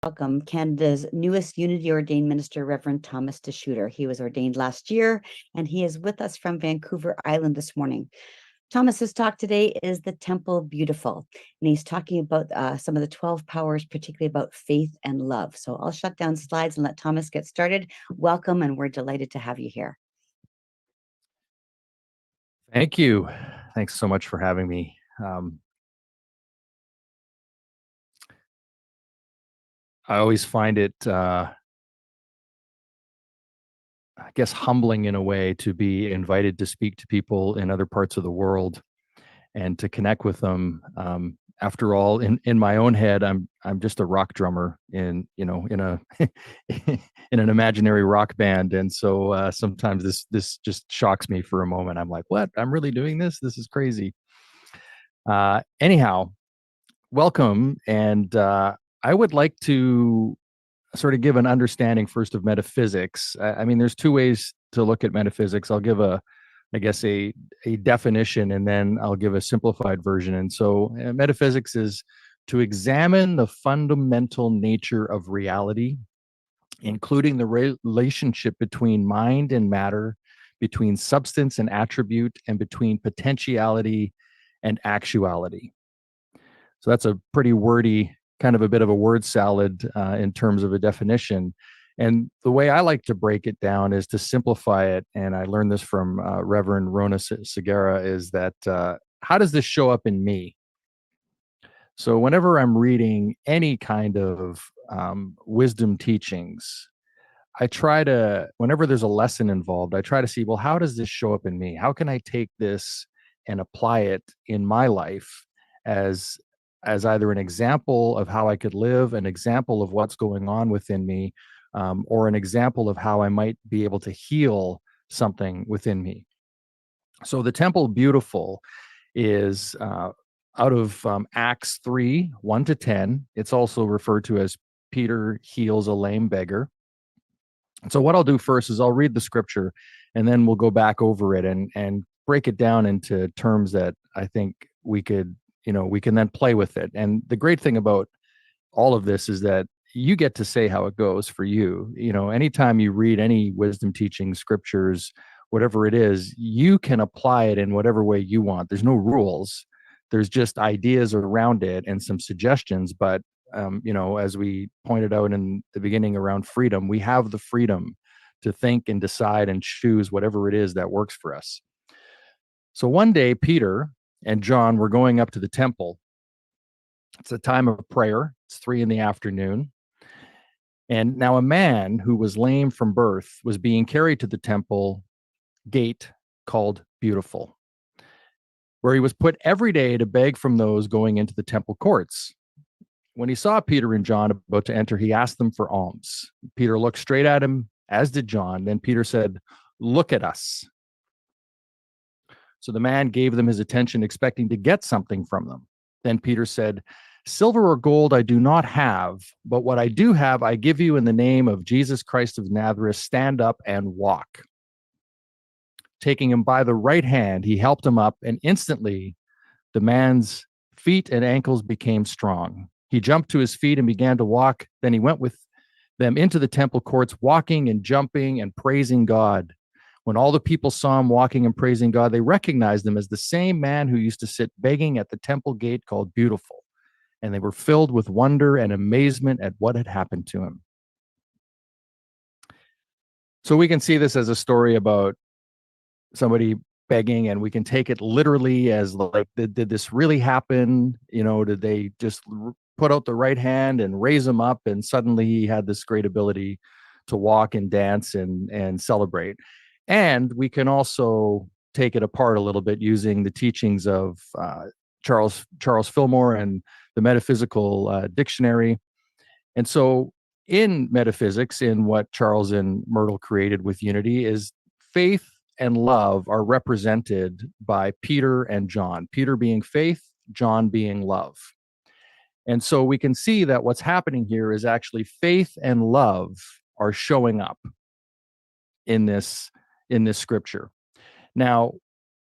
welcome Canada's newest Unity ordained minister, Reverend Thomas DeSchutter. He was ordained last year, and he is with us from Vancouver Island this morning. Thomas's talk today is The Temple Beautiful, and he's talking about some of the 12 powers, particularly about faith and love. So I'll shut down slides and let Thomas get started. Welcome, and we're delighted to have you here. Thank you. Thanks so much for having me. I always find it, I guess, humbling in a way to be invited to speak to people in other parts of the world and to connect with them. After all, in my own head, I'm just a rock drummer in a in an imaginary rock band, and so sometimes this just shocks me for a moment. I'm like, what? I'm really doing this? This is crazy. Anyhow, welcome, and I would like to sort of give an understanding first of metaphysics. I mean, there's two ways to look at metaphysics. I'll give a definition, and then I'll give a simplified version. And so metaphysics is to examine the fundamental nature of reality, including the relationship between mind and matter, between substance and attribute, and between potentiality and actuality. So that's a pretty wordy, kind of a bit of a word salad in terms of a definition. And the way I like to break it down is to simplify it. And I learned this from Reverend Rona Segura, is that how does this show up in me? So whenever I'm reading any kind of wisdom teachings, whenever there's a lesson involved, I try to see, well, how does this show up in me? How can I take this and apply it in my life as either an example of how I could live, an example of what's going on within me, or an example of how I might be able to heal something within me. So the Temple Beautiful is out of Acts 3, 1-10. It's also referred to as Peter heals a lame beggar. So what I'll do first is I'll read the scripture, and then we'll go back over it and break it down into terms that I think we can then play with it. And the great thing about all of this is that you get to say how it goes for you. Anytime you read any wisdom teaching, scriptures, whatever it is, you can apply it in whatever way you want. There's no rules. There's just ideas around it and some suggestions. But, as we pointed out in the beginning around freedom, we have the freedom to think and decide and choose whatever it is that works for us. So one day, Peter and John were going up to the temple. It's a time of prayer. It's 3 p.m. And now a man who was lame from birth was being carried to the temple gate called Beautiful, where he was put every day to beg from those going into the temple courts. When he saw Peter and John about to enter, he asked them for alms. Peter looked straight at him, as did John. Then Peter said, "Look at us." So the man gave them his attention, expecting to get something from them. Then Peter said, "Silver or gold I do not have, but what I do have I give you in the name of Jesus Christ of Nazareth. Stand up and walk." Taking him by the right hand, he helped him up, and instantly the man's feet and ankles became strong. He jumped to his feet and began to walk. Then he went with them into the temple courts, walking and jumping and praising God. When all the people saw him walking and praising God, they recognized him as the same man who used to sit begging at the temple gate called Beautiful. And they were filled with wonder and amazement at what had happened to him. So we can see this as a story about somebody begging, and we can take it literally as like, did this really happen? Did they just put out the right hand and raise him up, and suddenly he had this great ability to walk and dance and celebrate? And we can also take it apart a little bit using the teachings of Charles Fillmore and the Metaphysical Dictionary. And so in metaphysics, in what Charles and Myrtle created with Unity, is faith and love are represented by Peter and John. Peter being faith, John being love. And so we can see that what's happening here is actually faith and love are showing up in this scripture. Now,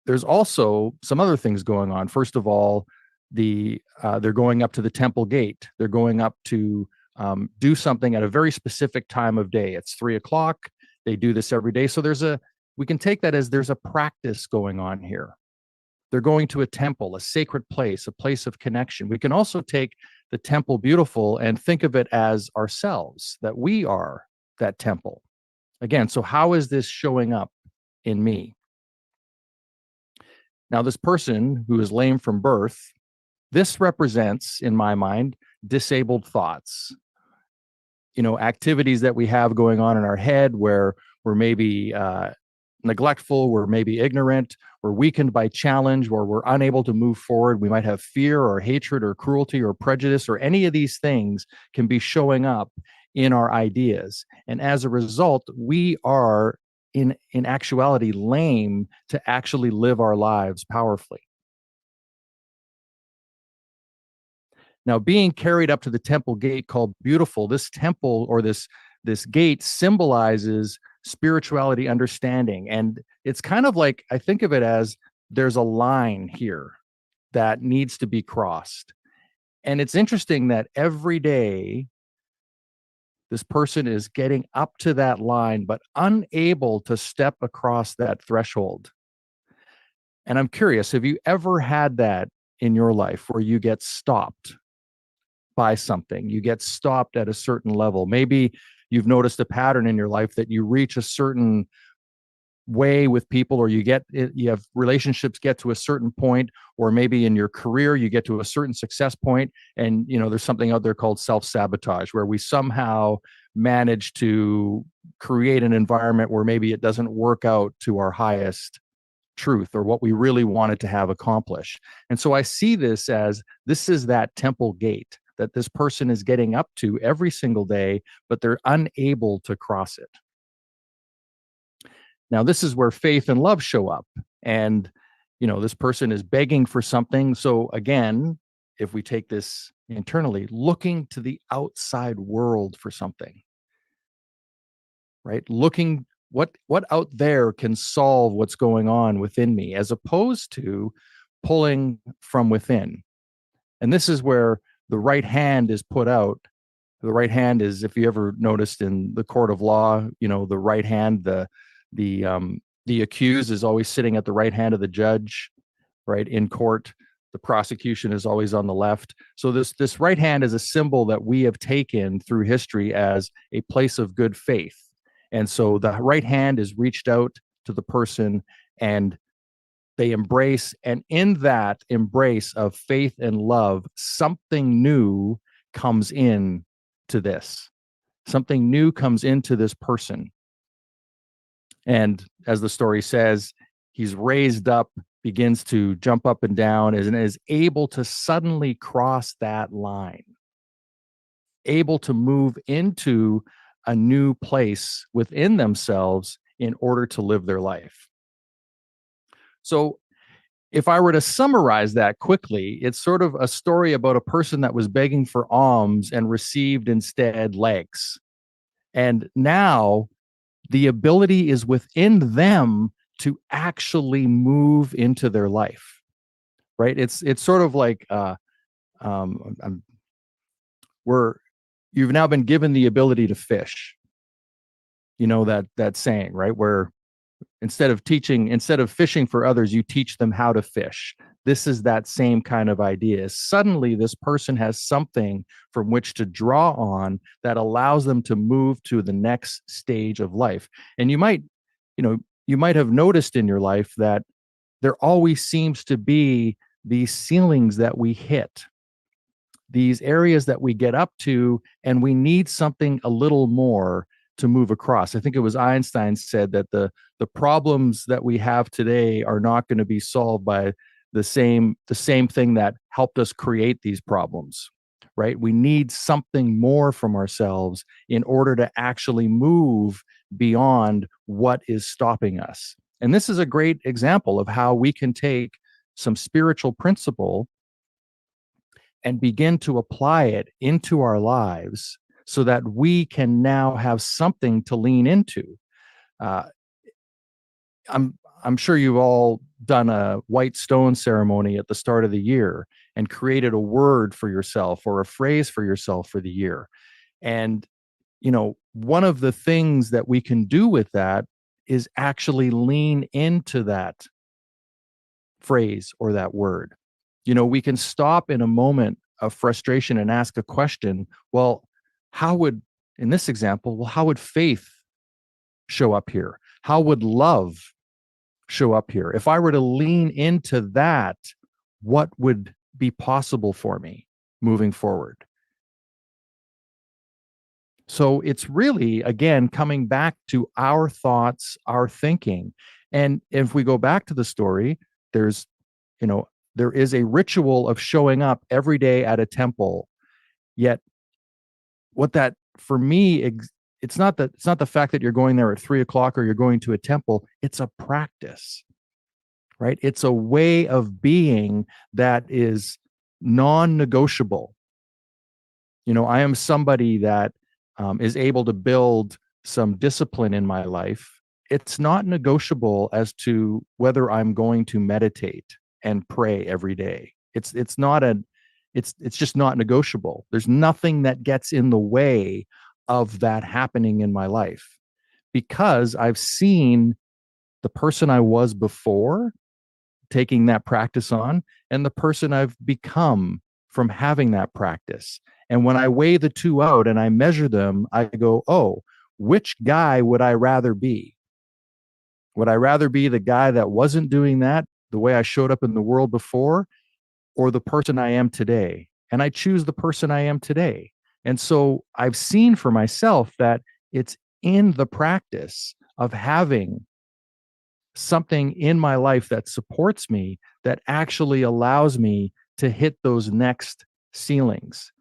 there's also some other things going on. First of all, they're going up to the temple gate. They're going up to do something at a very specific time of day. It's 3 o'clock. They do this every day. So we can take that as there's a practice going on here. They're going to a temple, a sacred place, a place of connection. We can also take the temple beautiful and think of it as ourselves, that we are that temple. Again, so how is this showing up in me? Now, this person who is lame from birth, this represents, in my mind, disabled thoughts. Activities that we have going on in our head where we're maybe neglectful, we're maybe ignorant, we're weakened by challenge, where we're unable to move forward. We might have fear or hatred or cruelty or prejudice, or any of these things can be showing up in our ideas. And as a result, we are in actuality lame to actually live our lives powerfully. Now, being carried up to the temple gate called beautiful, this temple or this gate symbolizes spirituality understanding. And it's kind of like, I think of it as there's a line here that needs to be crossed. And it's interesting that every day this person is getting up to that line, but unable to step across that threshold. And I'm curious, have you ever had that in your life where you get stopped by something? You get stopped at a certain level. Maybe you've noticed a pattern in your life that you reach a certain way with people, or you have relationships get to a certain point, or maybe in your career you get to a certain success point, and there's something out there called self-sabotage, where we somehow manage to create an environment where maybe it doesn't work out to our highest truth or what we really wanted to have accomplished. And so I see this is that temple gate that this person is getting up to every single day, but they're unable to cross it. Now, this is where faith and love show up. And, this person is begging for something. So again, if we take this internally, looking to the outside world for something, right? Looking what out there can solve what's going on within me, as opposed to pulling from within. And this is where the right hand is put out. The right hand is, if you ever noticed in the court of law, the right hand, the accused is always sitting at the right hand of the judge, right? In court, the prosecution is always on the left. So this right hand is a symbol that we have taken through history as a place of good faith. And so the right hand is reached out to the person, and they embrace, and in that embrace of faith and love, something new comes in to this. Something new comes into this person. And as the story says, he's raised up, begins to jump up and down, and is able to suddenly cross that line, able to move into a new place within themselves in order to live their life. So if I were to summarize that quickly, it's sort of a story about a person that was begging for alms and received instead legs. And now the ability is within them to actually move into their life, right? It's sort of like you've now been given the ability to fish. That saying, right? Where instead of fishing for others, you teach them how to fish. This is that same kind of idea. Suddenly, this person has something from which to draw on that allows them to move to the next stage of life. And you might have noticed in your life that there always seems to be these ceilings that we hit, these areas that we get up to, and we need something a little more to move across. I think it was Einstein said that the problems that we have today are not going to be solved by the same thing that helped us create these problems, right? We need something more from ourselves in order to actually move beyond what is stopping us. And this is a great example of how we can take some spiritual principle and begin to apply it into our lives so that we can now have something to lean into. I'm sure you've all done a white stone ceremony at the start of the year and created a word for yourself or a phrase for yourself for the year. And, one of the things that we can do with that is actually lean into that phrase or that word. We can stop in a moment of frustration and ask a question. Well, how would, in this example, well, how would faith show up here? How would love show up here? If I were to lean into that, what would be possible for me moving forward? So it's really, again, coming back to our thoughts, our thinking. And if we go back to the story, there's, you know, there is a ritual of showing up every day at a temple. Yet, what that for me, it's not the fact that you're going there at 3 o'clock or you're going to a temple. It's a practice, right? It's a way of being that is non-negotiable. I am somebody that is able to build some discipline in my life. It's not negotiable as to whether I'm going to meditate and pray every day. It's not a it's just not negotiable. There's nothing that gets in the way of that happening in my life because I've seen the person I was before taking that practice on and the person I've become from having that practice. And when I weigh the two out and I measure them, I go, oh, which guy would I rather be? Would I rather be the guy that wasn't doing that the way I showed up in the world before or the person I am today? And I choose the person I am today. And so I've seen for myself that it's in the practice of having something in my life that supports me that actually allows me to hit those next ceilings.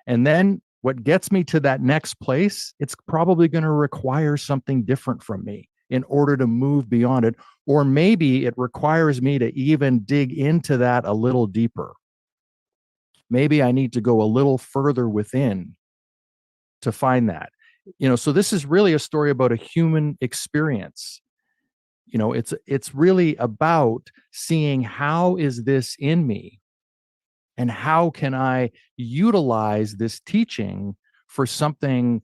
And then what gets me to that next place, it's probably going to require something different from me in order to move beyond it. Or maybe it requires me to even dig into that a little deeper. Maybe I need to go a little further within to find that. So this is really a story about a human experience. It's really about seeing how is this in me and how can I utilize this teaching for something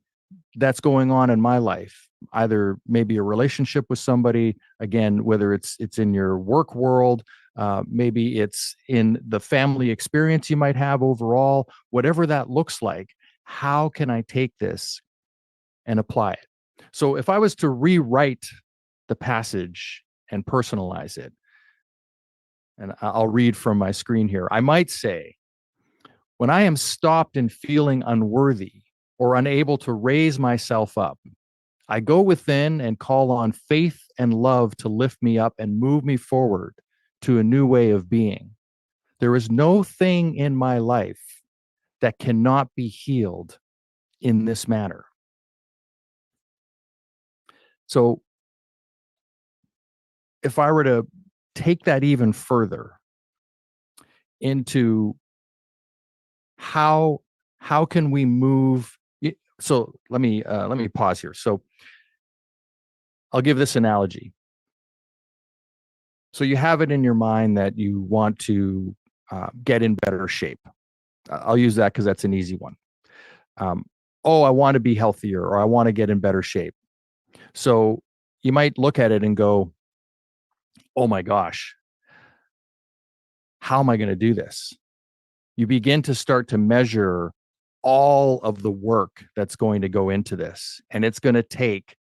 that's going on in my life, either maybe a relationship with somebody, again, whether it's in your work world, maybe it's in the family experience you might have overall, whatever that looks like. How can I take this and apply it? So if I was to rewrite the passage and personalize it, and I'll read from my screen here, I might say, when I am stopped in feeling unworthy or unable to raise myself up, I go within and call on faith and love to lift me up and move me forward to a new way of being. There is no thing in my life that cannot be healed in this manner. So if I were to take that even further into how can we move, so let me pause here. So I'll give this analogy. So you have it in your mind that you want to get in better shape. I'll use that because that's an easy one. Oh, I want to be healthier, or I want to get in better shape. So you might look at it and go, oh my gosh, how am I going to do this? You begin to start to measure all of the work that's going to go into this. And it's going to take,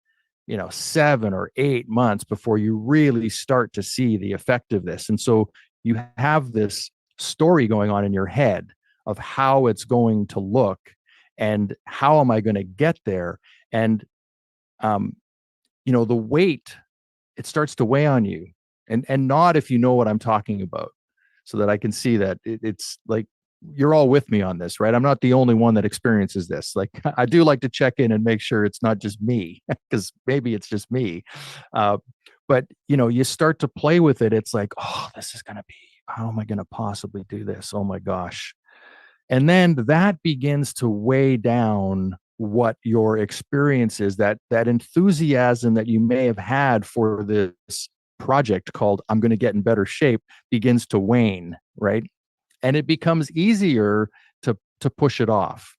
7 or 8 months before you really start to see the effect of this. And so you have this story going on in your head of how it's going to look and how am I going to get there. And, the weight, it starts to weigh on you and not if you know what I'm talking about, so that I can see that it's like you're all with me on this, right? I'm not the only one that experiences this. Like I do like to check in and make sure it's not just me because maybe it's just me. But you start to play with it. It's like, oh, this is going to be, how am I going to possibly do this? Oh my gosh. And then that begins to weigh down what your experience is, that enthusiasm that you may have had for this project called I'm going to get in better shape begins to wane, right? And it becomes easier to push it off.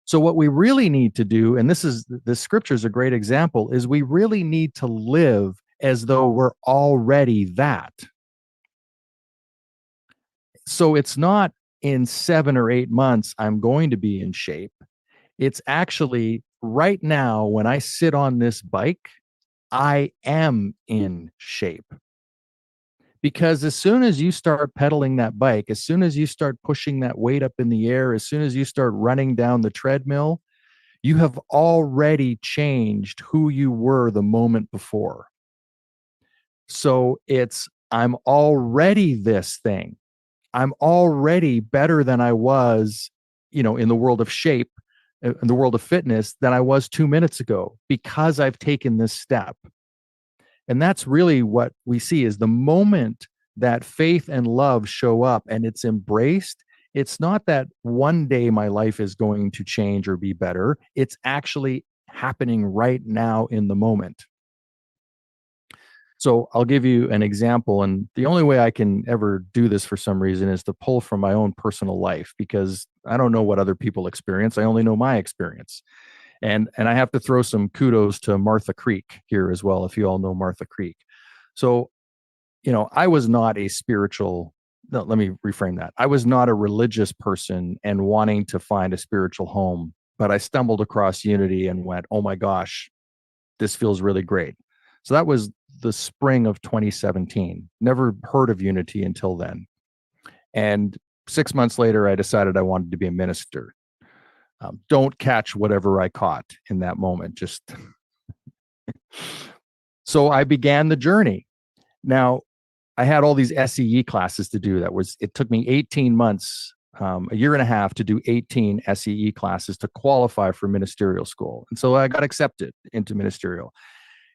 So what we really need to do, and this scripture is a great example, is we really need to live as though we're already that. So it's not in 7 or 8 months I'm going to be in shape. It's actually right now when I sit on this bike, I am in shape. Because as soon as you start pedaling that bike, as soon as you start pushing that weight up in the air, as soon as you start running down the treadmill, you have already changed who you were the moment before. So I'm already this thing. I'm already better than I was, in the world of shape, in the world of fitness, than I was 2 minutes ago because I've taken this step. And that's really what we see is the moment that faith and love show up and it's embraced, it's not that one day my life is going to change or be better. It's actually happening right now in the moment. So I'll give you an example. And the only way I can ever do this for some reason is to pull from my own personal life because I don't know what other people experience. I only know my experience. And I have to throw some kudos to Martha Creek here as well, if you all know Martha Creek. So, I was not a spiritual, no, let me reframe that. I was not a religious person and wanting to find a spiritual home, but I stumbled across Unity and went, oh my gosh, this feels really great. So that was the spring of 2017. Never heard of Unity until then. And 6 months later, I decided I wanted to be a minister. Don't catch whatever I caught in that moment. Just so I began the journey. Now, I had all these SEE classes to do. It took me 18 months, a year and a half to do 18 SEE classes to qualify for ministerial school. And so I got accepted into ministerial.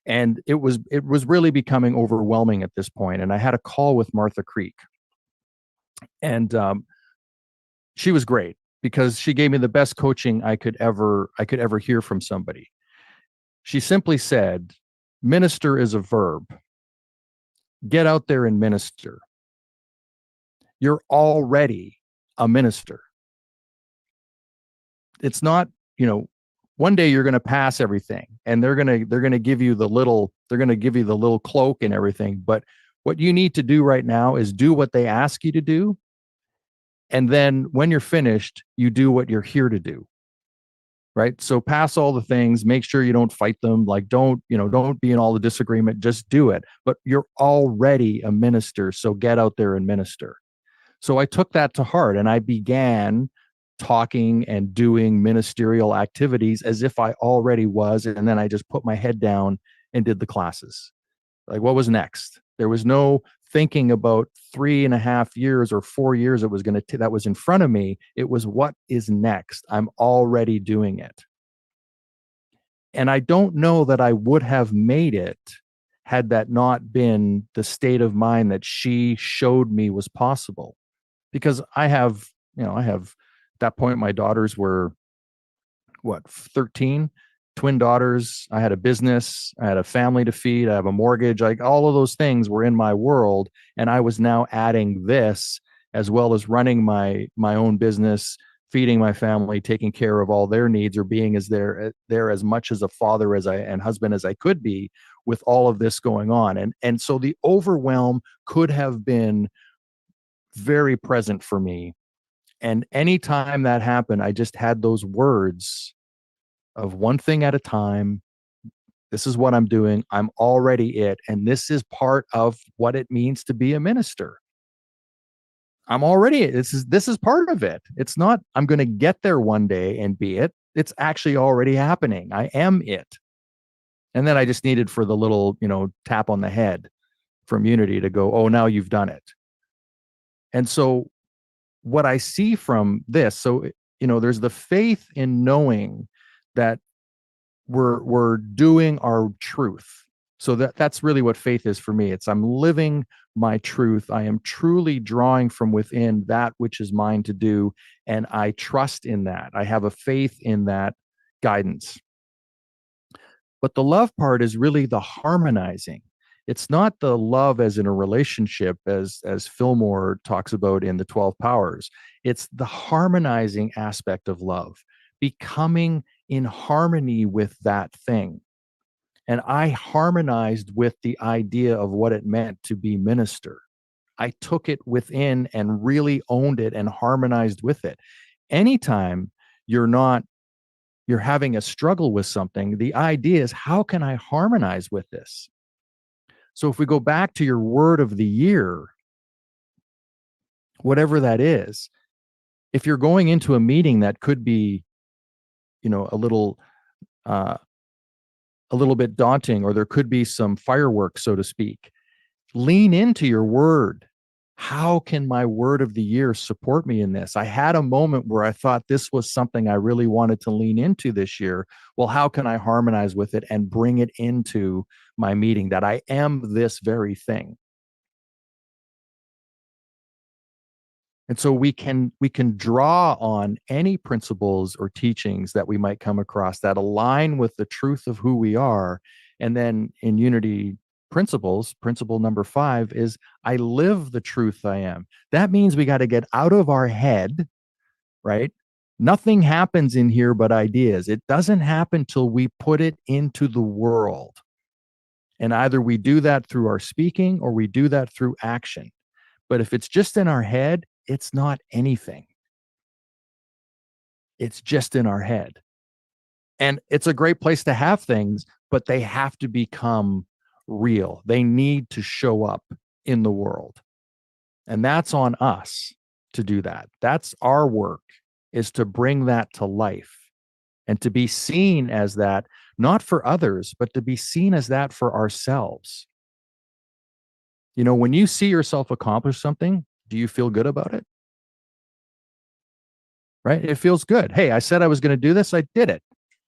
And it was really becoming overwhelming at this point. And I had a call with Martha Creek. And she was great because she gave me the best coaching I could ever hear from somebody. She simply said, minister is a verb. Get out there and minister. You're already a minister. It's not, one day you're going to pass everything and they're going to give you the little cloak and everything. But what you need to do right now is do what they ask you to do. And then when you're finished, you do what you're here to do. Right. So pass all the things, make sure you don't fight them. Like, don't be in all the disagreement, just do it. But you're already a minister. So get out there and minister. So I took that to heart and I began talking and doing ministerial activities as if I already was. And then I just put my head down and did the classes. Like, what was next? There was no thinking about 3.5 years or 4 years that was in front of me. It was what is next. I'm already doing it. And I don't know that I would have made it had that not been the state of mind that she showed me was possible. Because I have at that point, my daughters were 13, twin daughters. I had a business, I had a family to feed, I have a mortgage, like all of those things were in my world. And I was now adding this as well as running my own business, feeding my family, taking care of all their needs, or being there as much as a father and husband as I could be with all of this going on. And so the overwhelm could have been very present for me. And anytime that happened, I just had those words of one thing at a time. This is what I'm doing. I'm already it. And this is part of what it means to be a minister. I'm already it. This is part of it. It's not, I'm going to get there one day and be it. It's actually already happening. I am it. And then I just needed for the little, tap on the head from Unity to go, oh, now you've done it. And so what I see from this, so, there's the faith in knowing that we're doing our truth. So that's really what faith is for me. It's I'm living my truth. I am truly drawing from within that which is mine to do. And I trust in that. I have a faith in that guidance. But the love part is really the harmonizing. It's not the love as in a relationship, as Fillmore talks about in the 12 powers. It's the harmonizing aspect of love, becoming in harmony with that thing. And I harmonized with the idea of what it meant to be minister. I took it within and really owned it and harmonized with it. Anytime you're not, you're having a struggle with something, the idea is, how can I harmonize with this? So if we go back to your word of the year, whatever that is, if you're going into a meeting that could be, you know, uh, a little bit daunting, or there could be some fireworks, so to speak, lean into your word. How can my word of the year support me in this? I had a moment where I thought this was something I really wanted to lean into this year. Well, how can I harmonize with it and bring it into my meeting, that I am this very thing? And so we can draw on any principles or teachings that we might come across that align with the truth of who we are. And then in unity principles, principle number 5 is, I live the truth I am. That means we got to get out of our head, right? Nothing happens in here but ideas. It doesn't happen till we put it into the world. And either we do that through our speaking or we do that through action. But if it's just in our head, it's not anything. It's just in our head. And it's a great place to have things, but they have to become real. They need to show up in the world. And that's on us to do that. That's our work, is to bring that to life and to be seen as that, not for others, but to be seen as that for ourselves. You know, when you see yourself accomplish something, do you feel good about it? Right? It feels good. Hey, I said I was going to do this. I did it.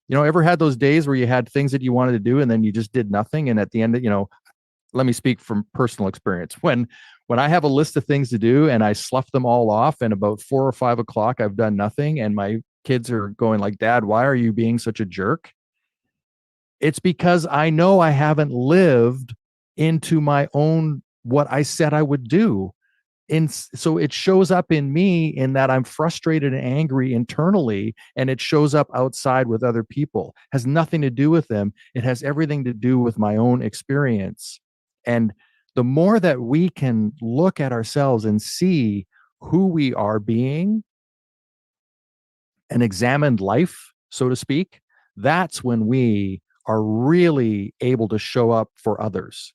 You know, ever had those days where you had things that you wanted to do and then you just did nothing? And at the end, let me speak from personal experience. When I have a list of things to do and I slough them all off, and about 4 or 5 o'clock, I've done nothing, and my kids are going like, Dad, why are you being such a jerk? It's because I know I haven't lived into my own, what I said I would do. And so it shows up in me in that I'm frustrated and angry internally, and it shows up outside with other people. It has nothing to do with them. It has everything to do with my own experience. And the more that we can look at ourselves and see who we are being and examine life, so to speak, that's when we are really able to show up for others.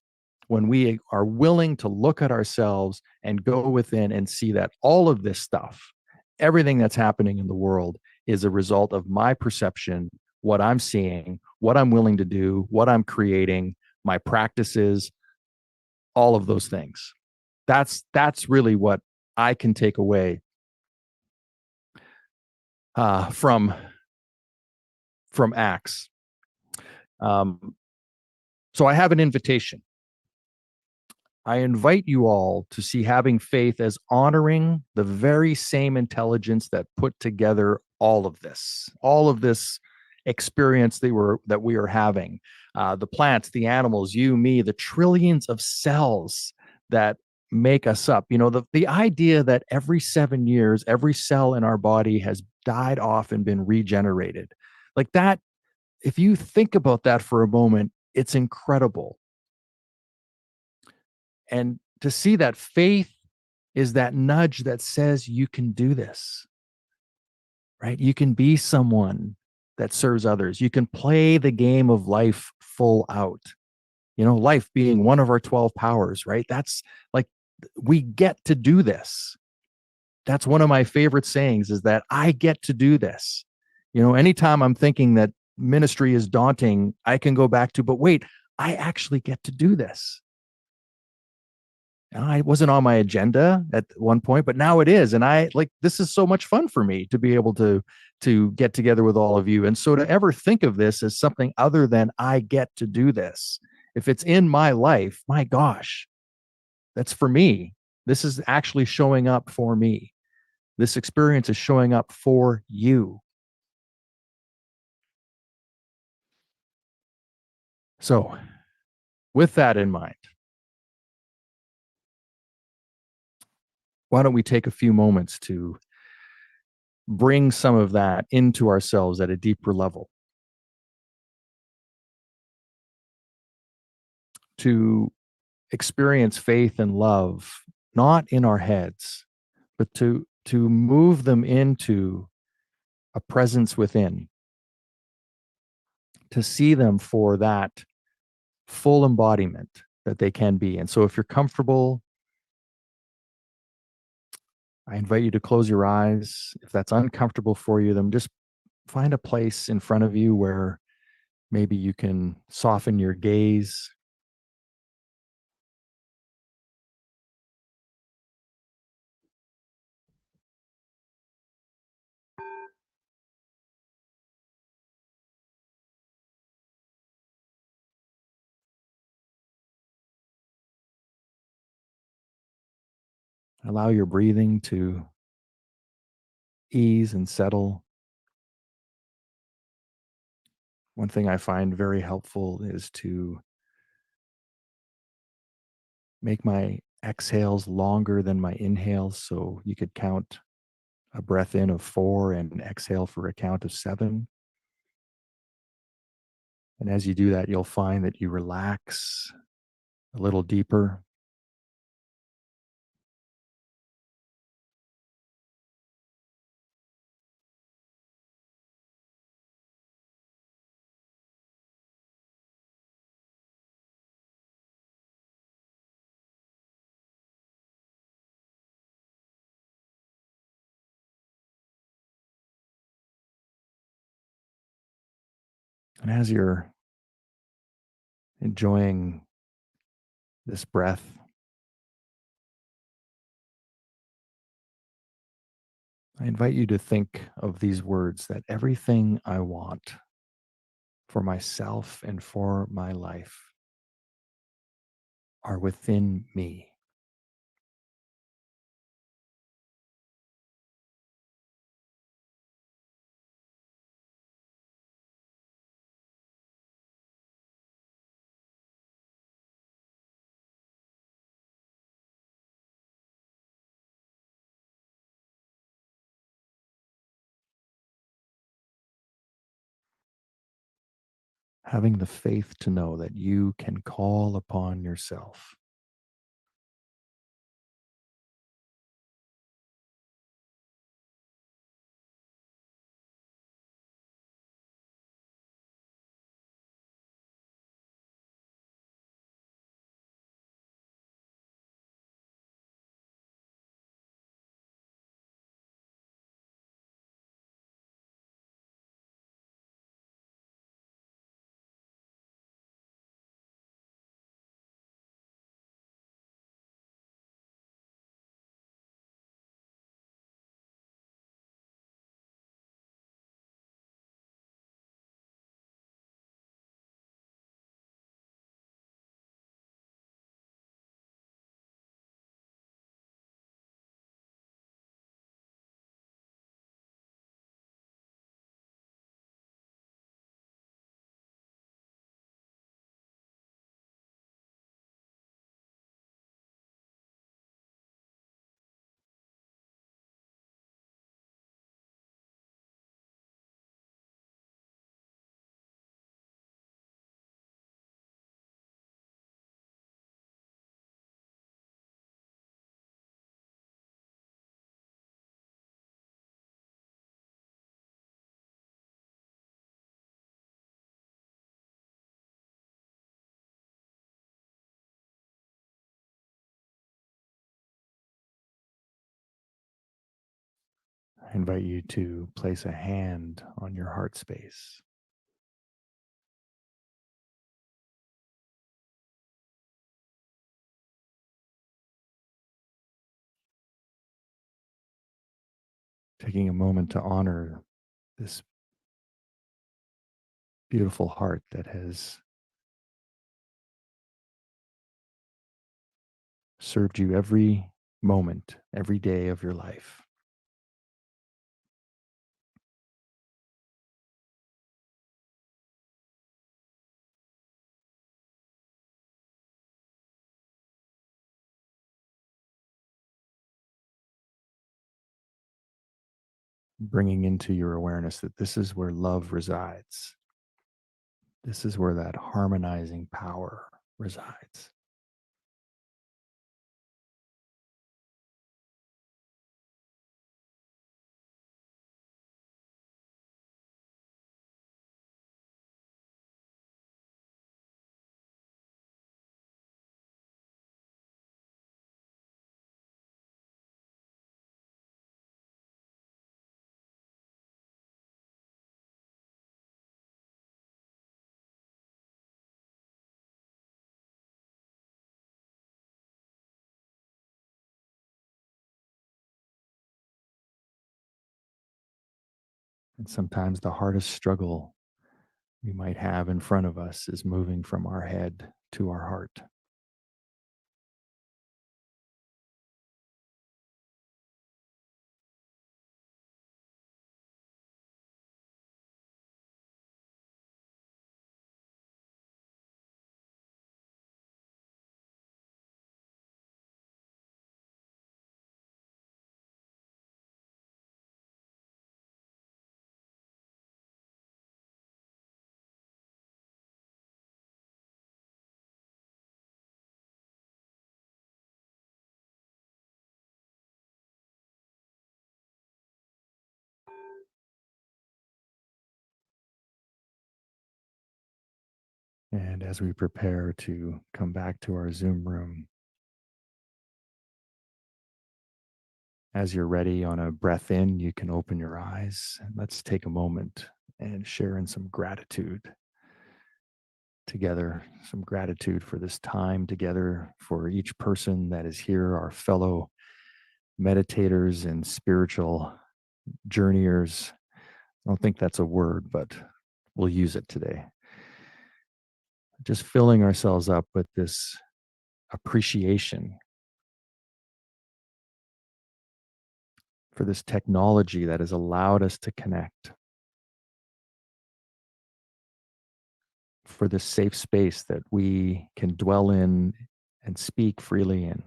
When we are willing to look at ourselves and go within and see that all of this stuff, everything that's happening in the world, is a result of my perception, what I'm seeing, what I'm willing to do, what I'm creating, my practices, all of those things. That's really what I can take away from Acts. So I have an invitation. I invite you all to see having faith as honoring the very same intelligence that put together all of this experience that we are having. The plants, the animals, you, me, the trillions of cells that make us up. You know, the idea that every 7 years, every cell in our body has died off and been regenerated. Like that, if you think about that for a moment, it's incredible. And to see that faith is that nudge that says you can do this, right? You can be someone that serves others. You can play the game of life full out. You know, life being one of our 12 powers, right? That's like, we get to do this. That's one of my favorite sayings, is that I get to do this. You know, anytime I'm thinking that ministry is daunting, I can go back to, but wait, I actually get to do this. I wasn't on my agenda at one point, but now it is. And I like, this is so much fun for me to be able to get together with all of you. And so to ever think of this as something other than I get to do this, if it's in my life, my gosh, that's for me. This is actually showing up for me. This experience is showing up for you. So with that in mind, why don't we take a few moments to bring some of that into ourselves at a deeper level, to experience faith and love, not in our heads, but to move them into a presence within, to see them for that full embodiment that they can be. And so if you're comfortable, I invite you to close your eyes. If that's uncomfortable for you, then just find a place in front of you where maybe you can soften your gaze. Allow your breathing to ease and settle. One thing I find very helpful is to make my exhales longer than my inhales. So you could count a breath in of 4 and exhale for a count of 7. And as you do that, you'll find that you relax a little deeper. And as you're enjoying this breath, I invite you to think of these words, that everything I want for myself and for my life are within me. Having the faith to know that you can call upon yourself. I invite you to place a hand on your heart space. Taking a moment to honor this beautiful heart that has served you every moment, every day of your life. bringing into your awareness that this is where love resides. This is where that harmonizing power resides. And sometimes the hardest struggle we might have in front of us is moving from our head to our heart. And as we prepare to come back to our Zoom room, as you're ready on a breath in, you can open your eyes. Let's take a moment and share in some gratitude together, some gratitude for this time together, for each person that is here, our fellow meditators and spiritual journeyers. I don't think that's a word, but we'll use it today. Just filling ourselves up with this appreciation for this technology that has allowed us to connect, for this safe space that we can dwell in and speak freely in.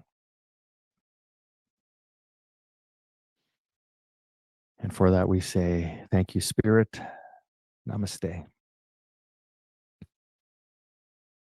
And for that, we say, thank you, Spirit. Namaste.